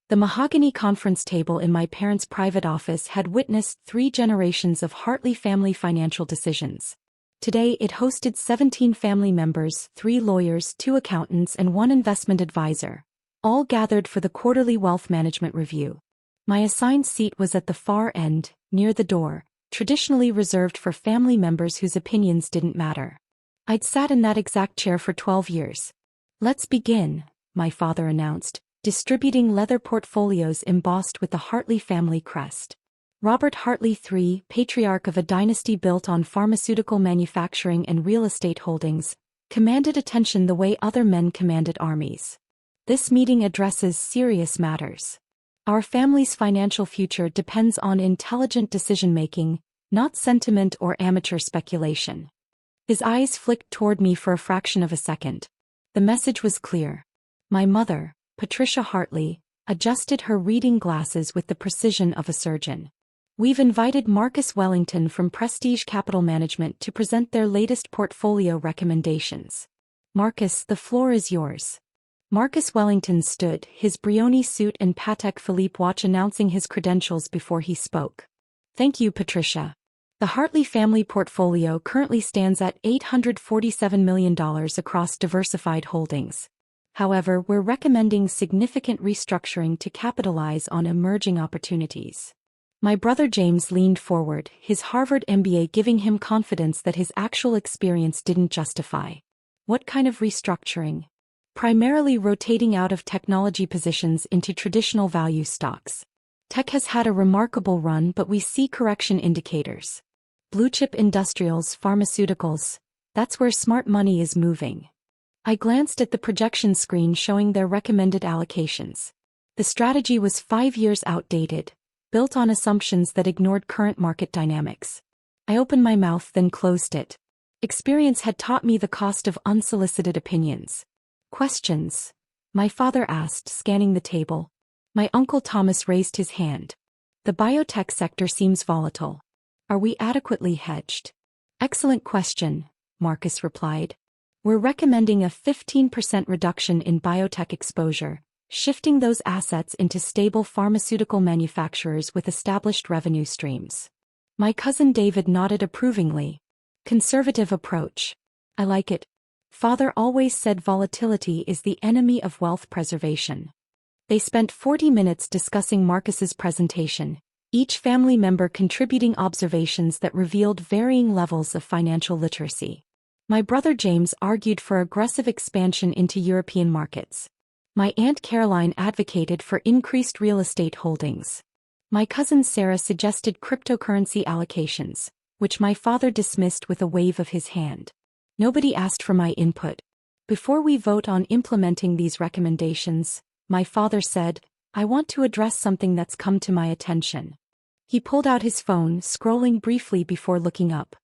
The mahogany conference table in my parents' private office had witnessed 3 generations of Hartley family financial decisions. Today it hosted 17 family members, 3 lawyers, 2 accountants and 1 investment advisor, all gathered for the quarterly wealth management review. My assigned seat was at the far end, near the door, traditionally reserved for family members whose opinions didn't matter. I'd sat in that exact chair for 12 years. "Let's begin," my father announced, distributing leather portfolios embossed with the Hartley family crest. Robert Hartley III, patriarch of a dynasty built on pharmaceutical manufacturing and real estate holdings, commanded attention the way other men commanded armies. "This meeting addresses serious matters. Our family's financial future depends on intelligent decision-making, not sentiment or amateur speculation." His eyes flicked toward me for a fraction of a second. The message was clear. My mother, Patricia Hartley, adjusted her reading glasses with the precision of a surgeon. "We've invited Marcus Wellington from Prestige Capital Management to present their latest portfolio recommendations. Marcus, the floor is yours." Marcus Wellington stood, his Brioni suit and Patek Philippe watch announcing his credentials before he spoke. "Thank you, Patricia. The Hartley family portfolio currently stands at $847 million across diversified holdings. However, we're recommending significant restructuring to capitalize on emerging opportunities." My brother James leaned forward, his Harvard MBA giving him confidence that his actual experience didn't justify. "What kind of restructuring?" "Primarily rotating out of technology positions into traditional value stocks. Tech has had a remarkable run, but we see correction indicators. Blue-chip industrials, pharmaceuticals, that's where smart money is moving." I glanced at the projection screen showing their recommended allocations. The strategy was 5 years outdated, built on assumptions that ignored current market dynamics. I opened my mouth then closed it. Experience had taught me the cost of unsolicited opinions. "Questions?" my father asked, scanning the table. My uncle Thomas raised his hand. "The biotech sector seems volatile. Are we adequately hedged?" "Excellent question," Marcus replied. "We're recommending a 15% reduction in biotech exposure, shifting those assets into stable pharmaceutical manufacturers with established revenue streams." My cousin David nodded approvingly. "Conservative approach. I like it. Father always said volatility is the enemy of wealth preservation." They spent 40 minutes discussing Marcus's presentation, each family member contributing observations that revealed varying levels of financial literacy. My brother James argued for aggressive expansion into European markets. My Aunt Caroline advocated for increased real estate holdings. My cousin Sarah suggested cryptocurrency allocations, which my father dismissed with a wave of his hand. Nobody asked for my input. "Before we vote on implementing these recommendations," my father said, "I want to address something that's come to my attention." He pulled out his phone, scrolling briefly before looking up.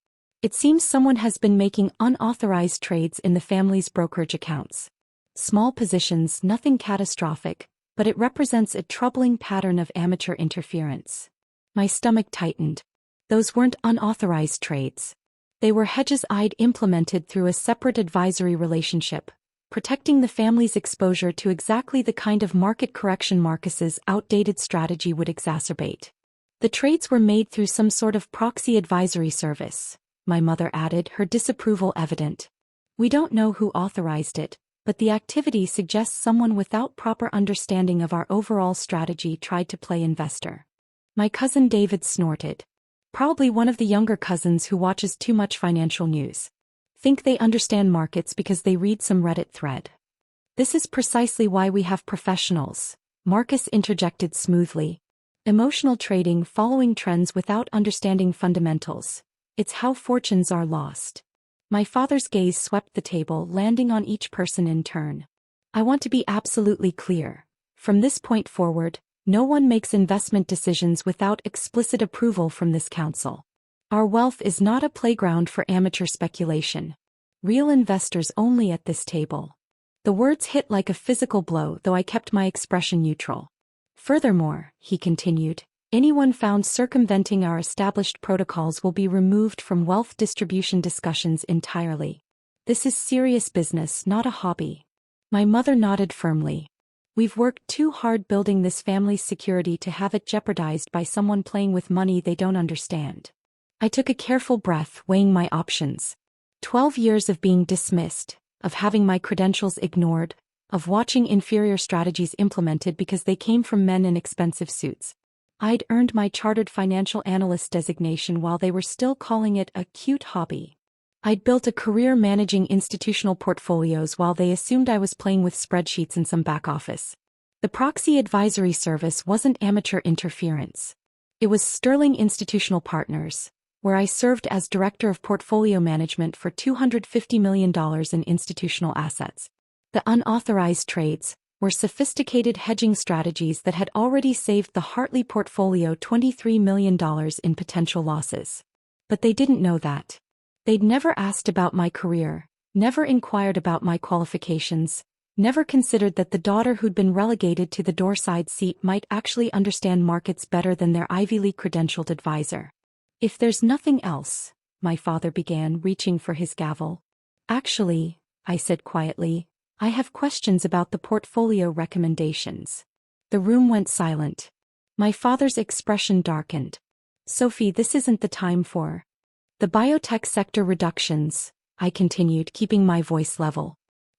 "It seems someone has been making unauthorized trades in the family's brokerage accounts. Small positions, nothing catastrophic, but it represents a troubling pattern of amateur interference." My stomach tightened. Those weren't unauthorized trades. They were hedges I'd implemented through a separate advisory relationship, protecting the family's exposure to exactly the kind of market correction Marcus's outdated strategy would exacerbate. "The trades were made through some sort of proxy advisory service," my mother added, her disapproval evident. "We don't know who authorized it, but the activity suggests someone without proper understanding of our overall strategy tried to play investor." My cousin David snorted. "Probably one of the younger cousins who watches too much financial news. Think they understand markets because they read some Reddit thread." "This is precisely why we have professionals," Marcus interjected smoothly. "Emotional trading, following trends without understanding fundamentals. It's how fortunes are lost." My father's gaze swept the table, landing on each person in turn. "I want to be absolutely clear. From this point forward, no one makes investment decisions without explicit approval from this council. Our wealth is not a playground for amateur speculation. Real investors only at this table." The words hit like a physical blow, though I kept my expression neutral. "Furthermore," he continued, "anyone found circumventing our established protocols will be removed from wealth distribution discussions entirely. This is serious business, not a hobby." My mother nodded firmly. We've worked too hard building this family's security to have it jeopardized by someone playing with money they don't understand. I took a careful breath, weighing my options. 12 years of being dismissed, of having my credentials ignored, of watching inferior strategies implemented because they came from men in expensive suits. I'd earned my chartered financial analyst designation while they were still calling it a cute hobby. I'd built a career managing institutional portfolios while they assumed I was playing with spreadsheets in some back office. The proxy advisory service wasn't amateur interference. It was Sterling Institutional Partners, where I served as Director of Portfolio Management for $250 million in institutional assets. The unauthorized trades were sophisticated hedging strategies that had already saved the Hartley portfolio $23 million in potential losses. But they didn't know that. They'd never asked about my career, never inquired about my qualifications, never considered that the daughter who'd been relegated to the doorside seat might actually understand markets better than their Ivy League credentialed advisor. If there's nothing else, my father began, reaching for his gavel. Actually, I said quietly, I have questions about the portfolio recommendations. The room went silent. My father's expression darkened. Sophie, this isn't the time for the biotech sector reductions, I continued, keeping my voice level.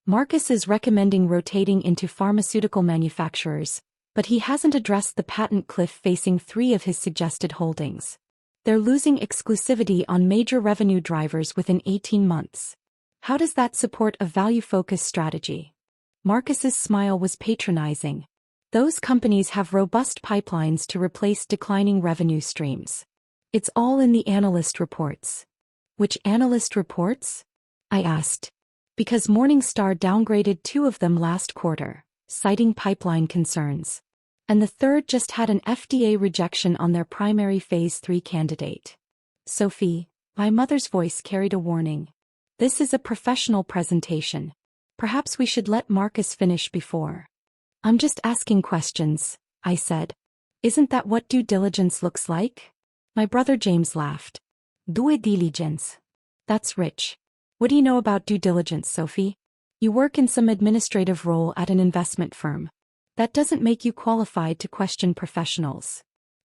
Marcus is recommending rotating into pharmaceutical manufacturers, but he hasn't addressed the patent cliff facing 3 of his suggested holdings. They're losing exclusivity on major revenue drivers within 18 months. How does that support a value-focused strategy? Marcus's smile was patronizing. Those companies have robust pipelines to replace declining revenue streams. It's all in the analyst reports. Which analyst reports? I asked. Because Morningstar downgraded 2 of them last quarter, citing pipeline concerns. And the third just had an FDA rejection on their primary phase 3 candidate. Sophie, my mother's voice carried a warning. This is a professional presentation. Perhaps we should let Marcus finish before. I'm just asking questions, I said. Isn't that what due diligence looks like? My brother James laughed. Due diligence. That's rich. What do you know about due diligence, Sophie? You work in some administrative role at an investment firm. That doesn't make you qualified to question professionals.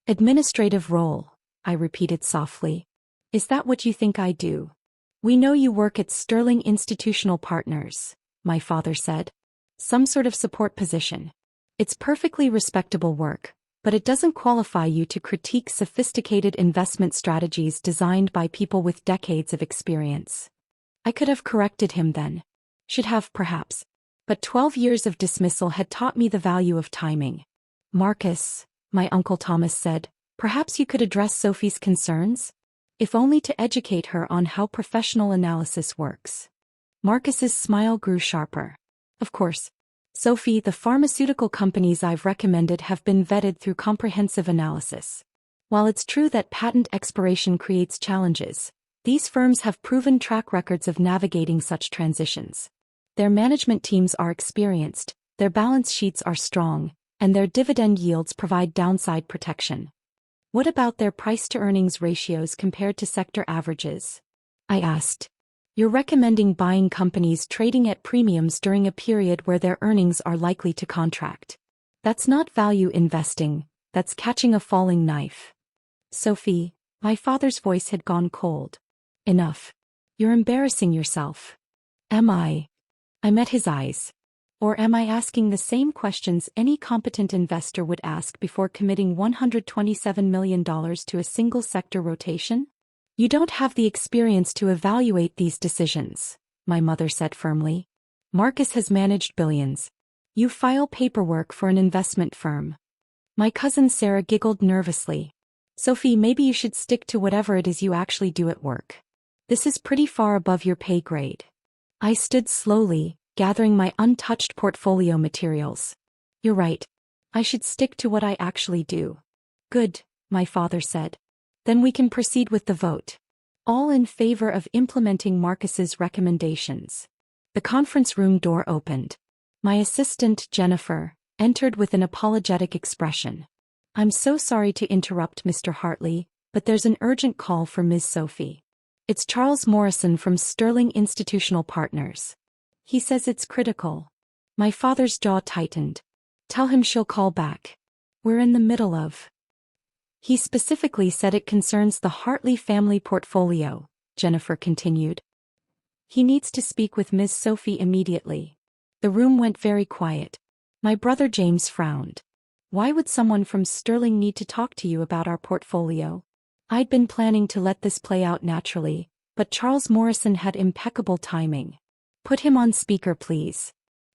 Administrative role, I repeated softly. Is that what you think I do? We know you work at Sterling Institutional Partners, my father said. Some sort of support position. It's perfectly respectable work, but it doesn't qualify you to critique sophisticated investment strategies designed by people with decades of experience. I could have corrected him then. Should have, perhaps. But 12 years of dismissal had taught me the value of timing. Marcus, my Uncle Thomas said, perhaps you could address Sophie's concerns? If only to educate her on how professional analysis works. Marcus's smile grew sharper. Of course. Sophie, the pharmaceutical companies I've recommended have been vetted through comprehensive analysis. While it's true that patent expiration creates challenges, these firms have proven track records of navigating such transitions. Their management teams are experienced, their balance sheets are strong, and their dividend yields provide downside protection. What about their price-to-earnings ratios compared to sector averages? I asked. You're recommending buying companies trading at premiums during a period where their earnings are likely to contract. That's not value investing, that's catching a falling knife. Sophie, my father's voice had gone cold. Enough. You're embarrassing yourself. Am I? I met his eyes. Or am I asking the same questions any competent investor would ask before committing $127 million to a single sector rotation? You don't have the experience to evaluate these decisions, my mother said firmly. Marcus has managed billions. You file paperwork for an investment firm. My cousin Sarah giggled nervously. Sophie, maybe you should stick to whatever it is you actually do at work. This is pretty far above your pay grade. I stood slowly, gathering my untouched portfolio materials. You're right. I should stick to what I actually do. Good, my father said. Then we can proceed with the vote. All in favor of implementing Marcus's recommendations. The conference room door opened. My assistant, Jennifer, entered with an apologetic expression. I'm so sorry to interrupt, Mr. Hartley, but there's an urgent call for Ms. Sophie. It's Charles Morrison from Sterling Institutional Partners. He says it's critical. My father's jaw tightened. Tell him she'll call back. We're in the middle of. He specifically said it concerns the Hartley family portfolio, Jennifer continued. He needs to speak with Ms. Sophie immediately. The room went very quiet. My brother James frowned. Why would someone from Sterling need to talk to you about our portfolio? I'd been planning to let this play out naturally, but Charles Morrison had impeccable timing. Put him on speaker, please.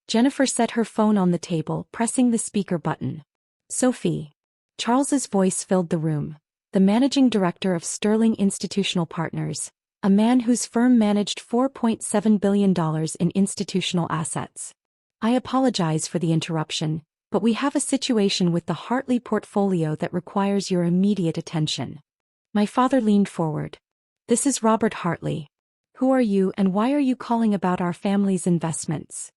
Jennifer set her phone on the table, pressing the speaker button. Sophie. Charles's voice filled the room. The managing director of Sterling Institutional Partners, a man whose firm managed $4.7 billion in institutional assets. I apologize for the interruption, but we have a situation with the Hartley portfolio that requires your immediate attention. My father leaned forward. This is Robert Hartley. Who are you and why are you calling about our family's investments?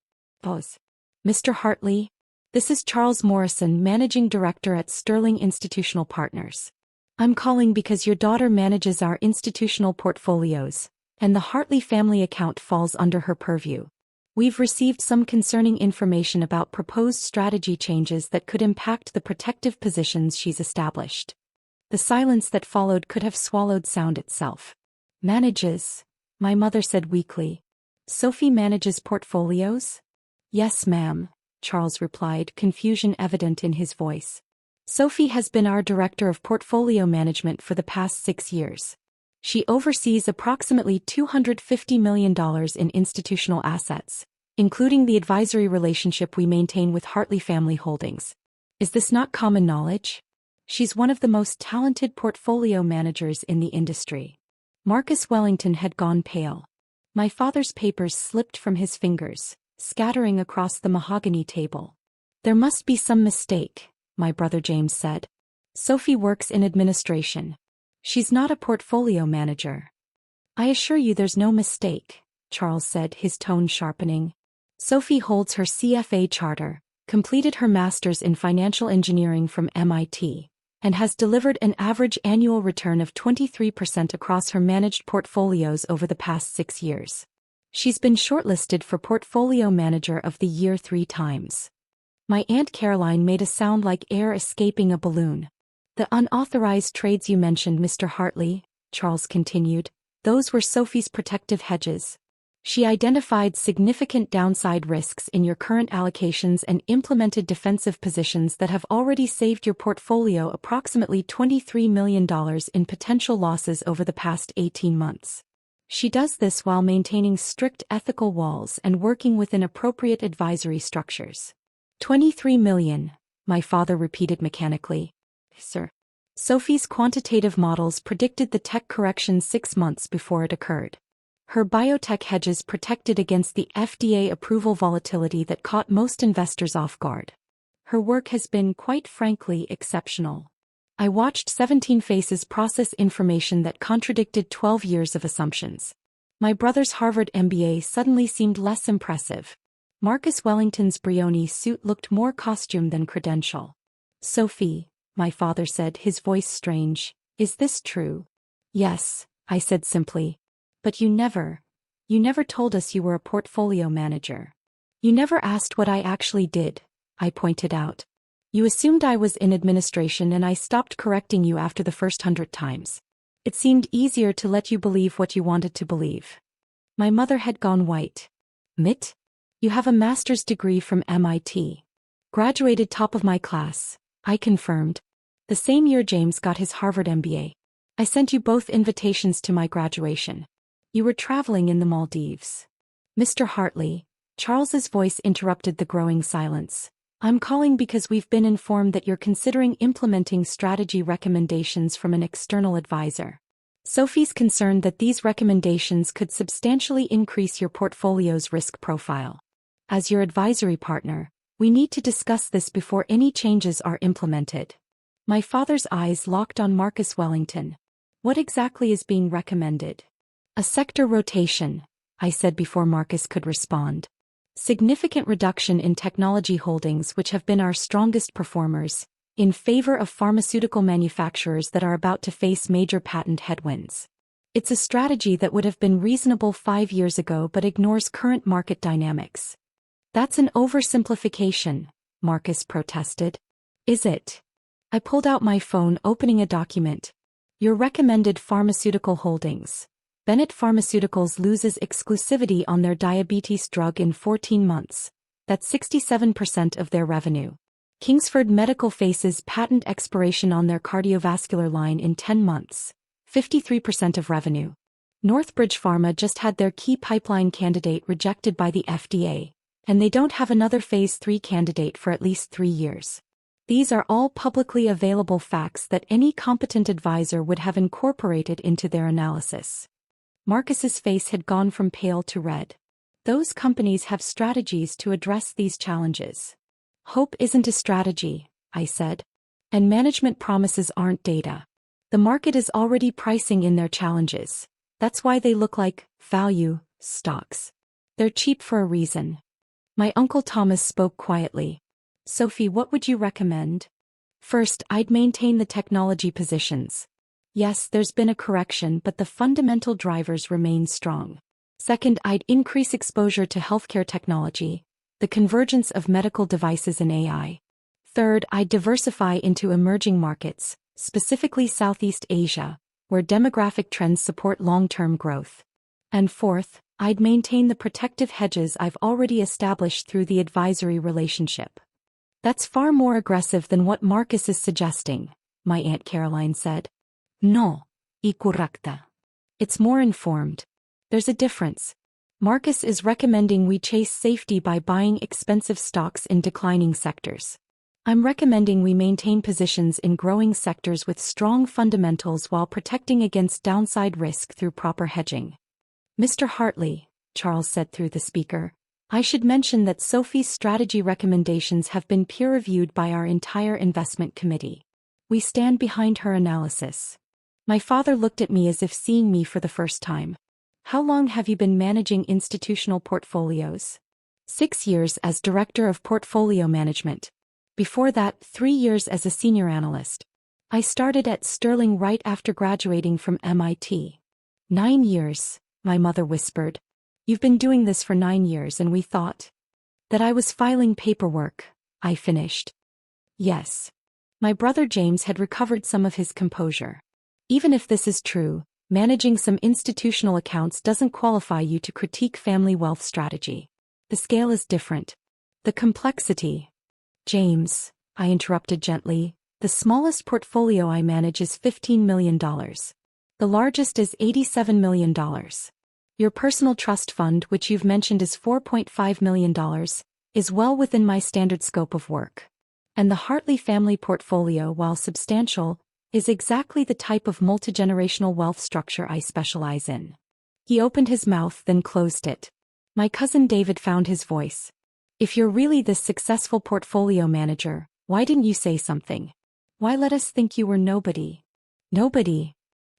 Pause. Mr. Hartley? This is Charles Morrison, Managing Director at Sterling Institutional Partners. I'm calling because your daughter manages our institutional portfolios, and the Hartley family account falls under her purview. We've received some concerning information about proposed strategy changes that could impact the protective positions she's established. The silence that followed could have swallowed sound itself. Manages, my mother said weakly. Sophie manages portfolios? Yes, ma'am, Charles replied, confusion evident in his voice. Sophie has been our director of portfolio management for the past 6 years. She oversees approximately $250 million in institutional assets, including the advisory relationship we maintain with Hartley Family Holdings. Is this not common knowledge? She's one of the most talented portfolio managers in the industry. Marcus Wellington had gone pale. My father's papers slipped from his fingers, scattering across the mahogany table. There must be some mistake, my brother James said. Sophie works in administration. She's not a portfolio manager. I assure you there's no mistake, Charles said, his tone sharpening. Sophie holds her CFA charter, completed her master's in financial engineering from MIT, and has delivered an average annual return of 23% across her managed portfolios over the past 6 years. She's been shortlisted for Portfolio Manager of the Year 3 times. My Aunt Caroline made a sound like air escaping a balloon. The unauthorized trades you mentioned, Mr. Hartley, Charles continued, those were Sophie's protective hedges. She identified significant downside risks in your current allocations and implemented defensive positions that have already saved your portfolio approximately $23 million in potential losses over the past 18 months. She does this while maintaining strict ethical walls and working within appropriate advisory structures. 23 million, my father repeated mechanically. Sir. Sophie's quantitative models predicted the tech correction 6 months before it occurred. Her biotech hedges protected against the FDA approval volatility that caught most investors off guard. Her work has been, quite frankly, exceptional. I watched 17 faces process information that contradicted 12 years of assumptions. My brother's Harvard MBA suddenly seemed less impressive. Marcus Wellington's Brioni suit looked more costume than credential. Sophie, my father said, his voice strange, is this true? Yes, I said simply. But you never told us you were a portfolio manager. You never asked what I actually did, I pointed out. You assumed I was in administration and I stopped correcting you after the first 100 times. It seemed easier to let you believe what you wanted to believe. My mother had gone white. Mitt? You have a master's degree from MIT. Graduated top of my class, I confirmed. The same year James got his Harvard MBA. I sent you both invitations to my graduation. You were traveling in the Maldives. Mr. Hartley, Charles's voice interrupted the growing silence. I'm calling because we've been informed that you're considering implementing strategy recommendations from an external advisor. Sophie's concerned that these recommendations could substantially increase your portfolio's risk profile. As your advisory partner, we need to discuss this before any changes are implemented. My father's eyes locked on Marcus Wellington. What exactly is being recommended? A sector rotation, I said before Marcus could respond. Significant reduction in technology holdings which have been our strongest performers, in favor of pharmaceutical manufacturers that are about to face major patent headwinds. It's a strategy that would have been reasonable 5 years ago but ignores current market dynamics. That's an oversimplification, Marcus protested. Is it? I pulled out my phone, opening a document. Your recommended pharmaceutical holdings. Bennett Pharmaceuticals loses exclusivity on their diabetes drug in 14 months. That's 67% of their revenue. Kingsford Medical faces patent expiration on their cardiovascular line in 10 months. 53% of revenue. Northbridge Pharma just had their key pipeline candidate rejected by the FDA, and they don't have another phase 3 candidate for at least 3 years. These are all publicly available facts that any competent advisor would have incorporated into their analysis. Marcus's face had gone from pale to red. Those companies have strategies to address these challenges. Hope isn't a strategy, I said. And management promises aren't data. The market is already pricing in their challenges. That's why they look like value stocks. They're cheap for a reason. My Uncle Thomas spoke quietly. Sophie, what would you recommend? First, I'd maintain the technology positions. Yes, there's been a correction, but the fundamental drivers remain strong. Second, I'd increase exposure to healthcare technology, the convergence of medical devices and AI. Third, I'd diversify into emerging markets, specifically Southeast Asia, where demographic trends support long-term growth. And fourth, I'd maintain the protective hedges I've already established through the advisory relationship. That's far more aggressive than what Marcus is suggesting, my Aunt Caroline said. No, incorrecta. It's more informed. There's a difference. Marcus is recommending we chase safety by buying expensive stocks in declining sectors. I'm recommending we maintain positions in growing sectors with strong fundamentals while protecting against downside risk through proper hedging. Mr. Hartley, Charles said through the speaker, I should mention that Sophie's strategy recommendations have been peer-reviewed by our entire investment committee. We stand behind her analysis. My father looked at me as if seeing me for the first time. How long have you been managing institutional portfolios? 6 years as Director of Portfolio Management. Before that, 3 years as a senior analyst. I started at Sterling right after graduating from MIT. 9 years, my mother whispered. You've been doing this for 9 years and we thought that I was filing paperwork, I finished. Yes. My brother James had recovered some of his composure. Even if this is true, managing some institutional accounts doesn't qualify you to critique family wealth strategy. The scale is different. The complexity. James, I interrupted gently, the smallest portfolio I manage is $15 million. The largest is $87 million. Your personal trust fund, which you've mentioned is $4.5 million, is well within my standard scope of work. And the Hartley family portfolio, while substantial, is exactly the type of multigenerational wealth structure I specialize in. He opened his mouth, then closed it. My cousin David found his voice. If you're really this successful portfolio manager, why didn't you say something? Why let us think you were nobody? Nobody?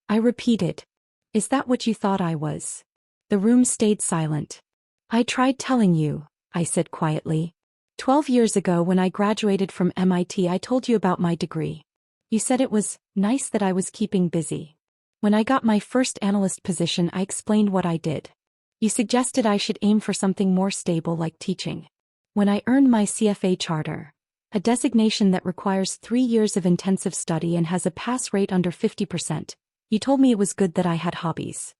I repeated. Is that what you thought I was? The room stayed silent. I tried telling you, I said quietly. 12 years ago when I graduated from MIT, I told you about my degree. You said it was nice that I was keeping busy. When I got my first analyst position, I explained what I did. You suggested I should aim for something more stable like teaching. When I earned my CFA charter, a designation that requires 3 years of intensive study and has a pass rate under 50%, you told me it was good that I had hobbies.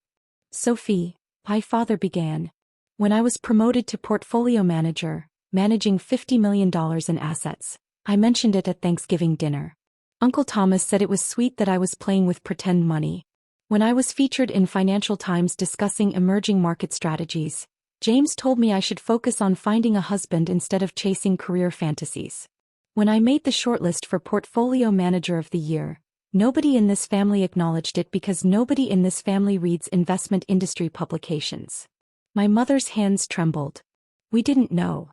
Sophie, my father began. When I was promoted to portfolio manager, managing $50 million in assets, I mentioned it at Thanksgiving dinner. Uncle Thomas said it was sweet that I was playing with pretend money. When I was featured in Financial Times discussing emerging market strategies, James told me I should focus on finding a husband instead of chasing career fantasies. When I made the shortlist for Portfolio Manager of the Year, nobody in this family acknowledged it because nobody in this family reads investment industry publications. My mother's hands trembled. We didn't know.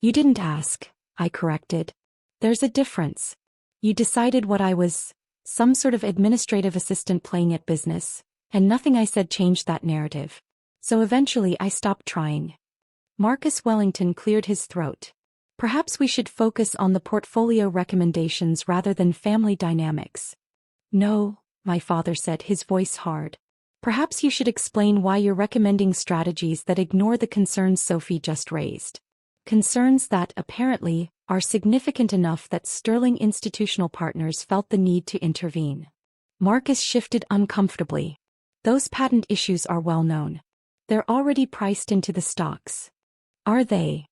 You didn't ask, I corrected. There's a difference. You decided what I was, some sort of administrative assistant playing at business, and nothing I said changed that narrative. So eventually I stopped trying. Marcus Wellington cleared his throat. Perhaps we should focus on the portfolio recommendations rather than family dynamics. No, my father said, his voice hard. Perhaps you should explain why you're recommending strategies that ignore the concerns Sophie just raised. Concerns that, apparently, are significant enough that Sterling Institutional Partners felt the need to intervene. Marcus shifted uncomfortably. Those patent issues are well known. They're already priced into the stocks. Are they?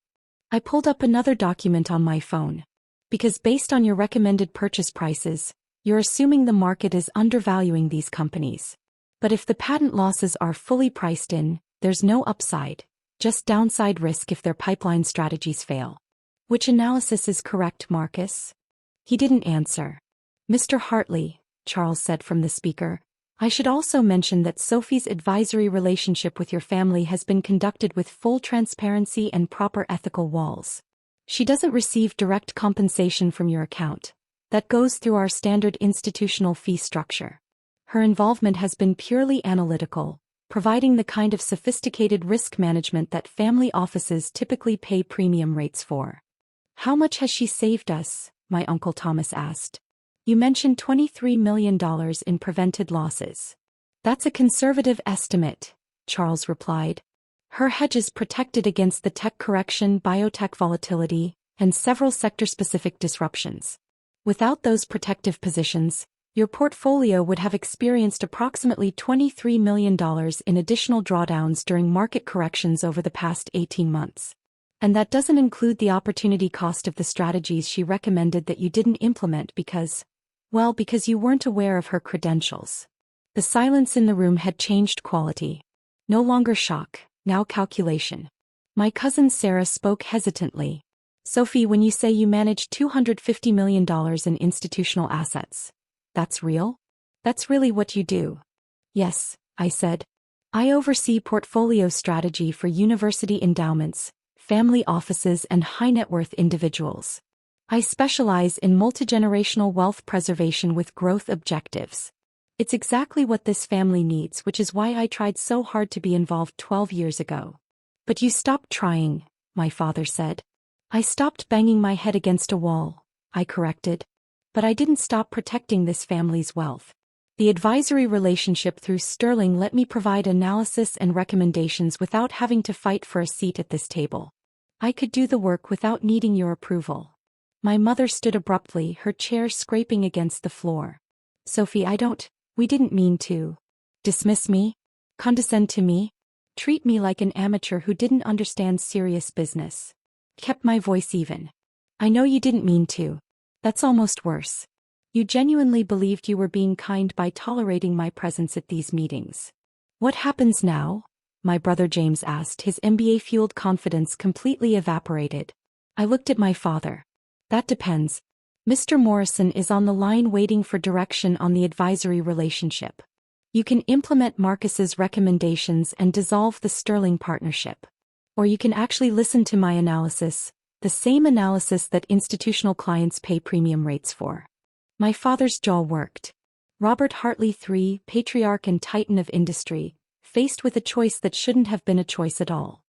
I pulled up another document on my phone. Because based on your recommended purchase prices, you're assuming the market is undervaluing these companies. But if the patent losses are fully priced in, there's no upside, just downside risk if their pipeline strategies fail. Which analysis is correct, Marcus? He didn't answer. Mr. Hartley, Charles said from the speaker, I should also mention that Sophie's advisory relationship with your family has been conducted with full transparency and proper ethical walls. She doesn't receive direct compensation from your account. That goes through our standard institutional fee structure. Her involvement has been purely analytical, providing the kind of sophisticated risk management that family offices typically pay premium rates for. How much has she saved us? My Uncle Thomas asked. You mentioned $23 million in prevented losses. That's a conservative estimate, Charles replied. Her hedges protected against the tech correction, biotech volatility, and several sector-specific disruptions. Without those protective positions, your portfolio would have experienced approximately $23 million in additional drawdowns during market corrections over the past 18 months. And that doesn't include the opportunity cost of the strategies she recommended that you didn't implement because you weren't aware of her credentials. The silence in the room had changed quality. No longer shock, now calculation. My cousin Sarah spoke hesitantly. Sophie, when you say you manage $250 million in institutional assets, that's real? That's really what you do? Yes, I said. I oversee portfolio strategy for university endowments, family offices, and high-net-worth individuals. I specialize in multigenerational wealth preservation with growth objectives. It's exactly what this family needs, which is why I tried so hard to be involved 12 years ago. But you stopped trying, my father said. I stopped banging my head against a wall, I corrected. But I didn't stop protecting this family's wealth. The advisory relationship through Sterling let me provide analysis and recommendations without having to fight for a seat at this table. I could do the work without needing your approval. My mother stood abruptly, her chair scraping against the floor. Sophie, we didn't mean to. Dismiss me? Condescend to me? Treat me like an amateur who didn't understand serious business. Kept my voice even. I know you didn't mean to. That's almost worse. You genuinely believed you were being kind by tolerating my presence at these meetings. What happens now? My brother James asked, his MBA-fueled confidence completely evaporated. I looked at my father. That depends. Mr. Morrison is on the line waiting for direction on the advisory relationship. You can implement Marcus's recommendations and dissolve the Sterling partnership. Or you can actually listen to my analysis, the same analysis that institutional clients pay premium rates for. My father's jaw worked. Robert Hartley III, patriarch and titan of industry, faced with a choice that shouldn't have been a choice at all.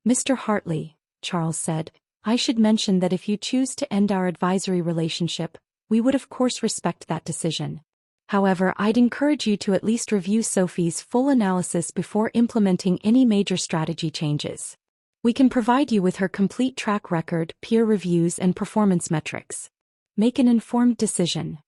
Mr. Hartley, Charles said, I should mention that if you choose to end our advisory relationship, we would of course respect that decision. However, I'd encourage you to at least review Sophie's full analysis before implementing any major strategy changes. We can provide you with her complete track record, peer reviews, and performance metrics. Make an informed decision.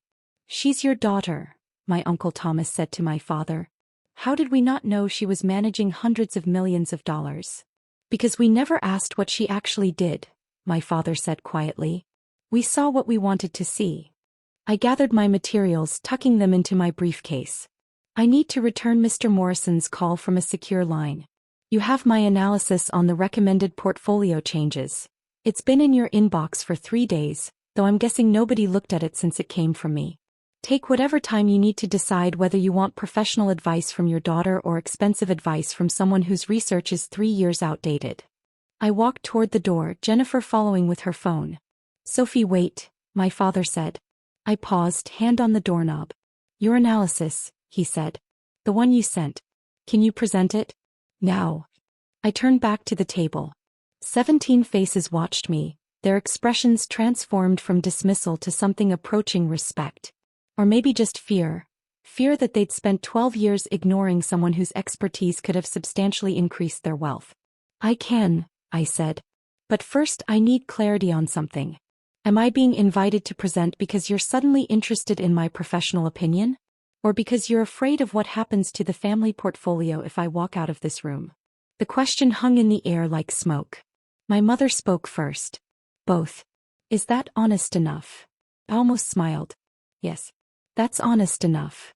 She's your daughter, my Uncle Thomas said to my father. How did we not know she was managing hundreds of millions of dollars? Because we never asked what she actually did, my father said quietly. We saw what we wanted to see. I gathered my materials, tucking them into my briefcase. I need to return Mr. Morrison's call from a secure line. You have my analysis on the recommended portfolio changes. It's been in your inbox for 3 days, though I'm guessing nobody looked at it since it came from me. Take whatever time you need to decide whether you want professional advice from your daughter or expensive advice from someone whose research is 3 years outdated. I walked toward the door, Jennifer following with her phone. Sophie, wait, my father said. I paused, hand on the doorknob. Your analysis, he said. The one you sent. Can you present it? Now. I turned back to the table. 17 faces watched me, their expressions transformed from dismissal to something approaching respect. Or maybe just fear. Fear that they'd spent 12 years ignoring someone whose expertise could have substantially increased their wealth. I can, I said. But first I need clarity on something. Am I being invited to present because you're suddenly interested in my professional opinion? Or because you're afraid of what happens to the family portfolio if I walk out of this room? The question hung in the air like smoke. My mother spoke first. Both. Is that honest enough? I almost smiled. Yes. That's honest enough.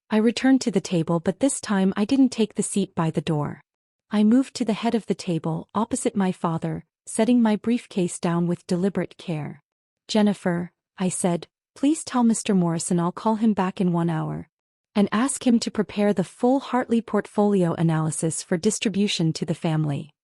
I returned to the table, but this time I didn't take the seat by the door. I moved to the head of the table, opposite my father, setting my briefcase down with deliberate care. Jennifer, I said, please tell Mr. Morrison I'll call him back in 1 hour. And ask him to prepare the full Hartley portfolio analysis for distribution to the family.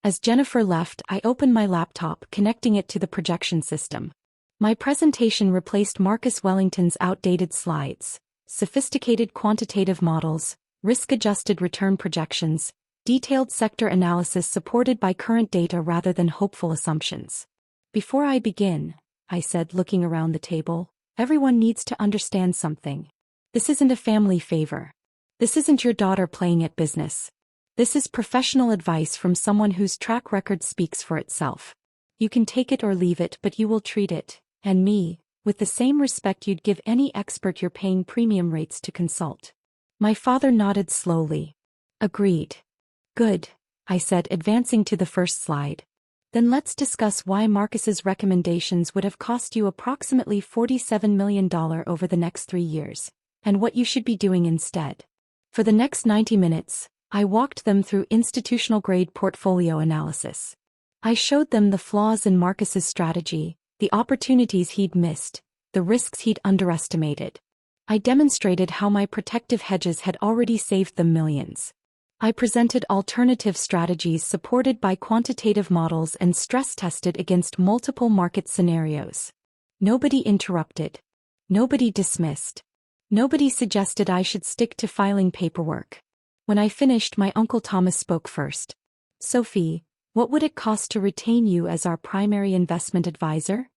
As Jennifer left, I opened my laptop, connecting it to the projection system. My presentation replaced Marcus Wellington's outdated slides, sophisticated quantitative models, risk-adjusted return projections, detailed sector analysis supported by current data rather than hopeful assumptions. Before I begin, I said, looking around the table, everyone needs to understand something. This isn't a family favor. This isn't your daughter playing at business. This is professional advice from someone whose track record speaks for itself. You can take it or leave it, but you will treat it, and me, with the same respect you'd give any expert you're paying premium rates to consult. My father nodded slowly. Agreed. Good, I said, advancing to the first slide. Then let's discuss why Marcus's recommendations would have cost you approximately $47 million over the next 3 years, and what you should be doing instead. For the next 90 minutes, I walked them through institutional-grade portfolio analysis. I showed them the flaws in Marcus's strategy, the opportunities he'd missed, the risks he'd underestimated. I demonstrated how my protective hedges had already saved them millions. I presented alternative strategies supported by quantitative models and stress-tested against multiple market scenarios. Nobody interrupted. Nobody dismissed. Nobody suggested I should stick to filing paperwork. When I finished, my Uncle Thomas spoke first. Sophie, what would it cost to retain you as our primary investment advisor?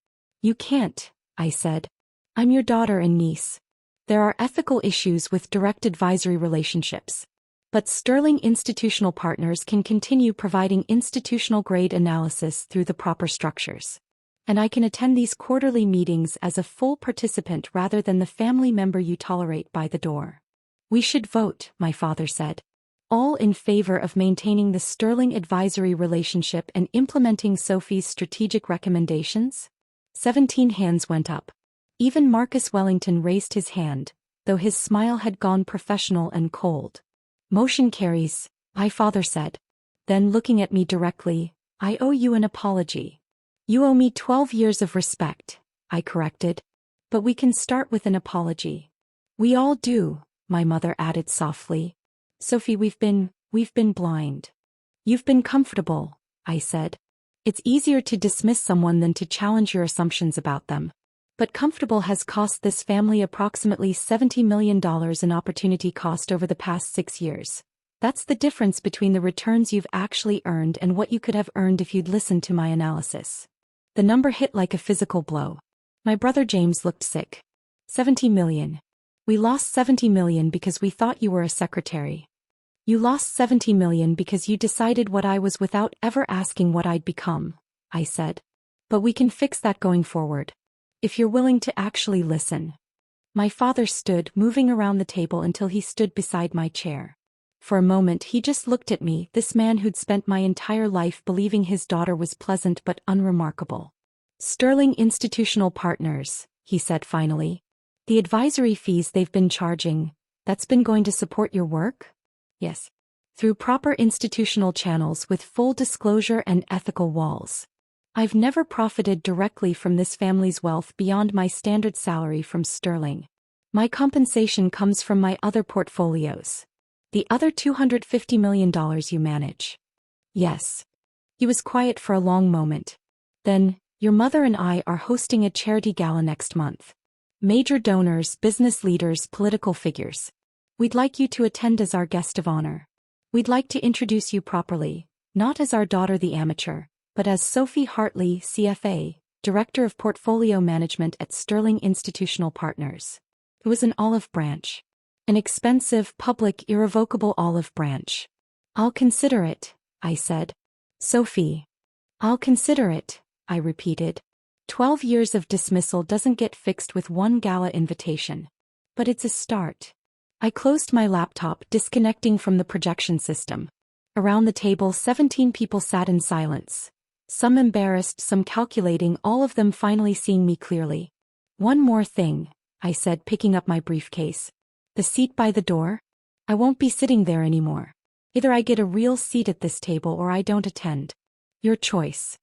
You can't, I said. I'm your daughter and niece. There are ethical issues with direct advisory relationships. But Sterling Institutional Partners can continue providing institutional-grade analysis through the proper structures. And I can attend these quarterly meetings as a full participant rather than the family member you tolerate by the door. We should vote, my father said. All in favor of maintaining the Sterling advisory relationship and implementing Sophie's strategic recommendations? 17 hands went up. Even Marcus Wellington raised his hand, though his smile had gone professional and cold. Motion carries, my father said. Then, looking at me directly, I owe you an apology. You owe me 12 years of respect, I corrected. But we can start with an apology. We all do, my mother added softly. Sophie, we've been blind. You've been comfortable, I said. It's easier to dismiss someone than to challenge your assumptions about them. But comfortable has cost this family approximately $70 million in opportunity cost over the past 6 years. That's the difference between the returns you've actually earned and what you could have earned if you'd listened to my analysis. The number hit like a physical blow. My brother James looked sick. 70 million. We lost 70 million because we thought you were a secretary. You lost 70 million because you decided what I was without ever asking what I'd become, I said. But we can fix that going forward. If you're willing to actually listen. My father stood, moving around the table until he stood beside my chair. For a moment he just looked at me, this man who'd spent my entire life believing his daughter was pleasant but unremarkable. Sterling Institutional Partners, he said finally. The advisory fees they've been charging, that's been going to support your work? Yes. Through proper institutional channels with full disclosure and ethical walls. I've never profited directly from this family's wealth beyond my standard salary from Sterling. My compensation comes from my other portfolios. The other $250 million you manage. Yes. He was quiet for a long moment. Then, your mother and I are hosting a charity gala next month. Major donors, business leaders, political figures. We'd like you to attend as our guest of honor. We'd like to introduce you properly, not as our daughter the amateur, but as Sophie Hartley, CFA, Director of Portfolio Management at Sterling Institutional Partners. It was an olive branch. An expensive, public, irrevocable olive branch. I'll consider it, I said. Sophie. I'll consider it, I repeated. 12 years of dismissal doesn't get fixed with one gala invitation. But it's a start. I closed my laptop, disconnecting from the projection system. Around the table, 17 people sat in silence. Some embarrassed, some calculating, all of them finally seeing me clearly. One more thing, I said, picking up my briefcase. The seat by the door? I won't be sitting there anymore. Either I get a real seat at this table or I don't attend. Your choice.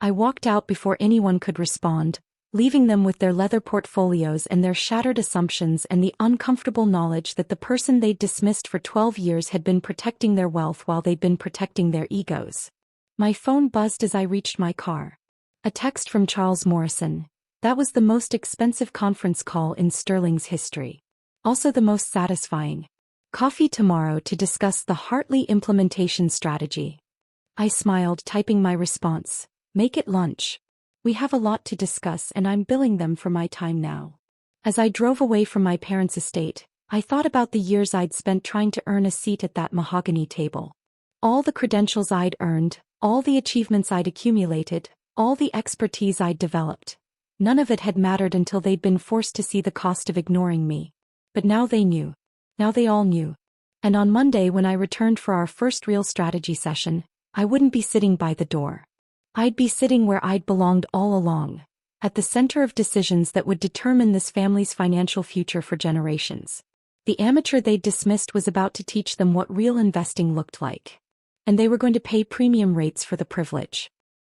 I walked out before anyone could respond, leaving them with their leather portfolios and their shattered assumptions and the uncomfortable knowledge that the person they'd dismissed for 12 years had been protecting their wealth while they'd been protecting their egos. My phone buzzed as I reached my car. A text from Charles Morrison. That was the most expensive conference call in Sterling's history. Also the most satisfying. Coffee tomorrow to discuss the Hartley implementation strategy. I smiled, typing my response. Make it lunch. We have a lot to discuss and I'm billing them for my time now. As I drove away from my parents' estate, I thought about the years I'd spent trying to earn a seat at that mahogany table. All the credentials I'd earned, all the achievements I'd accumulated, all the expertise I'd developed. None of it had mattered until they'd been forced to see the cost of ignoring me. But now they knew. Now they all knew. And on Monday, when I returned for our first real strategy session, I wouldn't be sitting by the door. I'd be sitting where I'd belonged all along, at the center of decisions that would determine this family's financial future for generations. The amateur they'd dismissed was about to teach them what real investing looked like. And they were going to pay premium rates for the privilege.